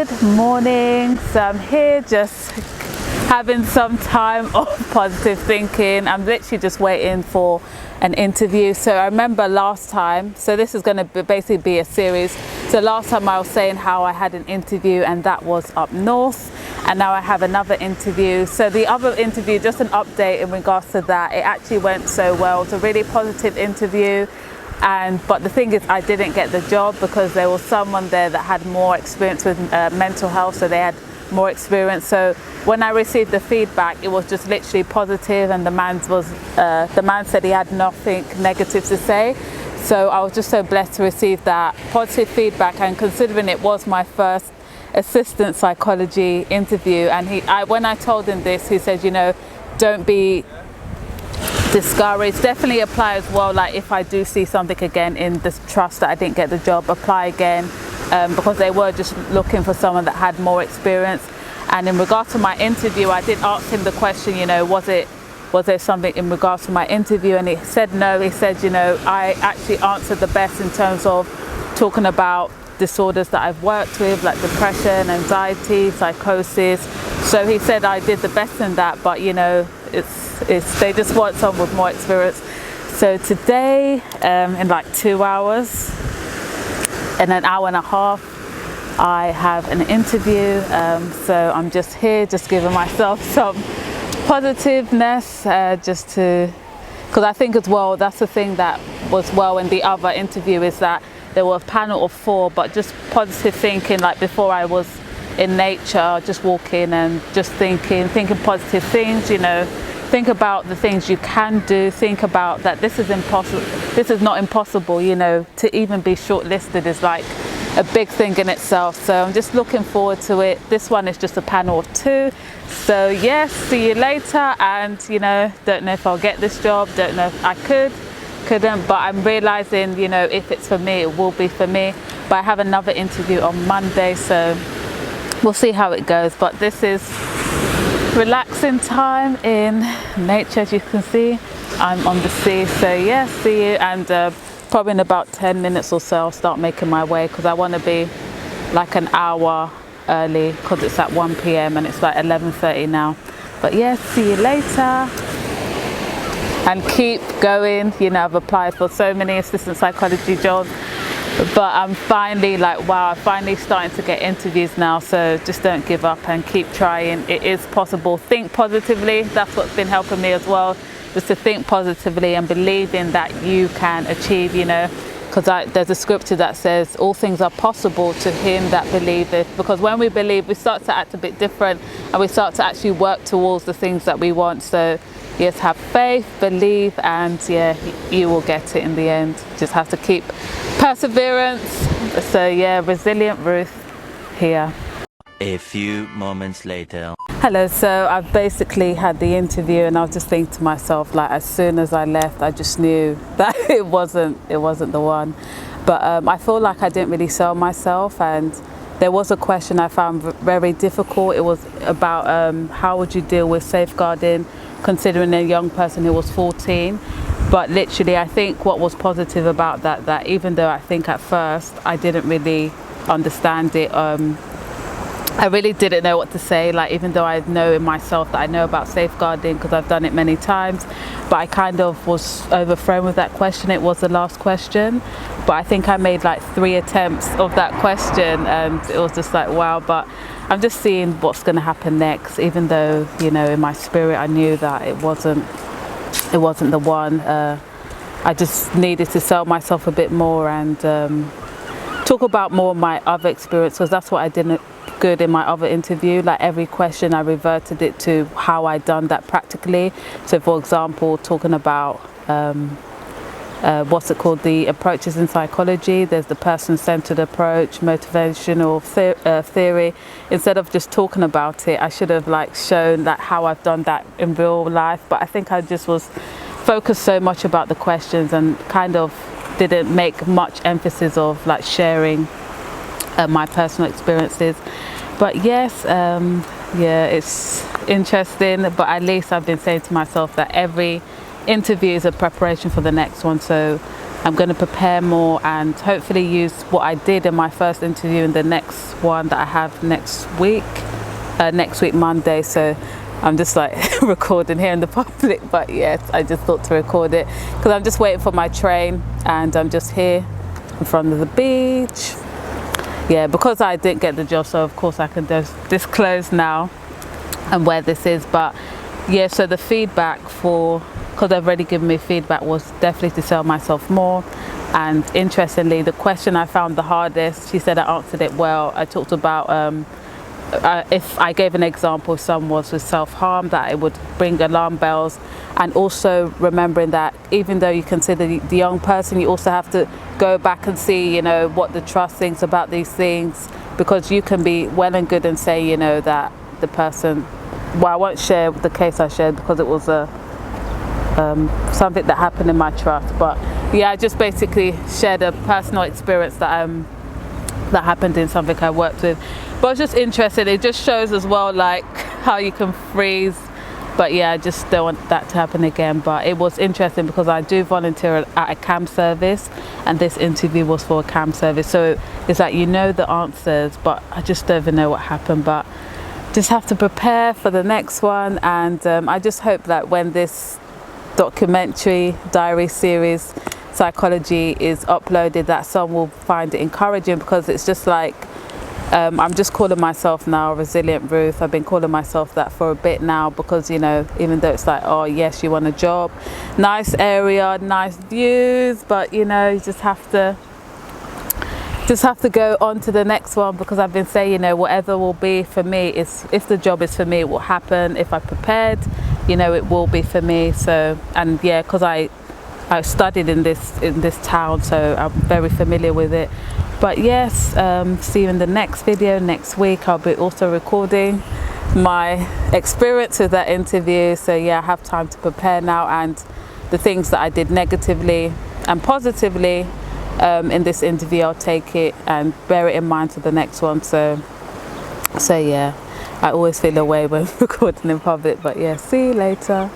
Good morning. So I'm here just having some time of positive thinking. I'm literally just waiting for an interview. So I remember last time, so this is going to basically be a series. So last time I was saying how I had an interview and that was up north, and now I have another interview. So the other interview, just an update in regards to that, it actually went so well. It's a really positive interview. But the thing is, I didn't get the job because there was someone there that had more experience with mental health, so they had more experience. So when I received the feedback, it was just literally positive, and the man said he had nothing negative to say. So I was just so blessed to receive that positive feedback, and considering it was my first assistant psychology interview, and when I told him this, he said, you know, don't be discouraged, definitely apply as well. Like if I do see something again in this trust that I didn't get the job, apply again, because they were just looking for someone that had more experience. And in regards to my interview, I did ask him the question, you know, was there something in regards to my interview, and he said no. He said, you know, I actually answered the best in terms of talking about disorders that I've worked with, like depression, anxiety, psychosis. So he said I did the best in that, but you know, they just want someone with more experience. So today, in like 2 hours, in an hour and a half, I have an interview. So I'm just here, just giving myself some positiveness, because I think as well, that's the thing that was well in the other interview, is that there were a panel of 4, but just positive thinking. Like before, I was in nature, just walking and just thinking positive things, you know. Think about the things you can do. Think about that this is impossible. This is not impossible, you know. To even be shortlisted is like a big thing in itself. So I'm just looking forward to it. This one is just a panel of 2. So yes, see you later. And you know, don't know if I'll get this job. Don't know if I couldn't. But I'm realizing, you know, if it's for me, it will be for me. But I have another interview on Monday, so we'll see how it goes. But this is relaxing time in nature. As you can see, I'm on the sea. So yeah, see you, and probably in about 10 minutes or so I'll start making my way, because I want to be like an hour early, because it's at 1 p.m. and it's like 11:30 now. But yeah, see you later, and keep going. You know, I've applied for so many assistant psychology jobs, but I'm finally like, wow, I'm finally starting to get interviews now. So just don't give up and keep trying. It is possible. Think positively. That's what's been helping me as well, just to think positively and believe in that you can achieve, you know, because there's a scripture that says all things are possible to him that believeth. Because when we believe, we start to act a bit different, and we start to actually work towards the things that we want. So yes, have faith, believe, and yeah, you will get it in the end. Just have to keep perseverance. So yeah, resilient Ruth here. A few moments later. Hello, so I've basically had the interview, and I was just thinking to myself, like, as soon as I left, I just knew that it wasn't the one. But I feel like I didn't really sell myself, and there was a question I found very difficult. It was about how would you deal with safeguarding, considering a young person who was 14. But literally, I think what was positive about that even though I think at first I didn't really understand it, I really didn't know what to say. Like, even though I know in myself that I know about safeguarding because I've done it many times, but I kind of was overthrown with that question. It was the last question, but I think I made like 3 attempts of that question, and it was just like, wow. But I'm just seeing what's going to happen next, even though, you know, in my spirit I knew that it wasn't the one. I just needed to sell myself a bit more and talk about more of my other experience, because that's what I didn't good in my other interview. Like every question I reverted it to how I done that practically. So for example, talking about what's it called, the approaches in psychology. There's the person-centered approach, motivational theory. Instead of just talking about it, I should have like shown that how I've done that in real life. But I think I just was focused so much about the questions and kind of didn't make much emphasis of like sharing my personal experiences. But yes, yeah, it's interesting, but at least I've been saying to myself that every interview is a preparation for the next one. So I'm going to prepare more and hopefully use what I did in my first interview in the next one that I have next week Monday. So I'm just like recording here in the public, but yes, I just thought to record it because I'm just waiting for my train and I'm just here in front of the beach. Yeah, because I didn't get the job, so of course I can disclose now and where this is. But yeah, so the feedback because they've already given me feedback, was definitely to sell myself more. And interestingly, the question I found the hardest, she said I answered it well. I talked about if I gave an example, if someone was with self-harm, that it would bring alarm bells. And also remembering that even though you consider the young person, you also have to go back and see, you know, what the trust thinks about these things, because you can be well and good and say, you know, that the person, well, I won't share the case I shared because it was something that happened in my trust. But yeah, I just basically shared a personal experience that happened in something I worked with. But it's just interesting. It just shows as well, like, how you can freeze. But yeah, I just don't want that to happen again. But it was interesting because I do volunteer at a CAM service, and this interview was for a CAM service. So it's like, you know the answers, but I just don't even know what happened. But just have to prepare for the next one. And I just hope that when this documentary diary series Psychology is uploaded, that some will find it encouraging, because it's just like I'm just calling myself now Resilient Ruth. I've been calling myself that for a bit now, because, you know, even though it's like, oh yes, you want a job, nice area, nice views, but you know, you just have to go on to the next one, because I've been saying, you know, whatever will be for me, is if the job is for me, it will happen. If I prepared, you know, it will be for me. So, and yeah, because I studied in this town, so I'm very familiar with it. But yes, see you in the next video next week. I'll be also recording my experience with that interview. So yeah, I have time to prepare now, and the things that I did negatively and positively in this interview, I'll take it and bear it in mind for the next one. So yeah, I always feel away when recording in public. But yeah, see you later.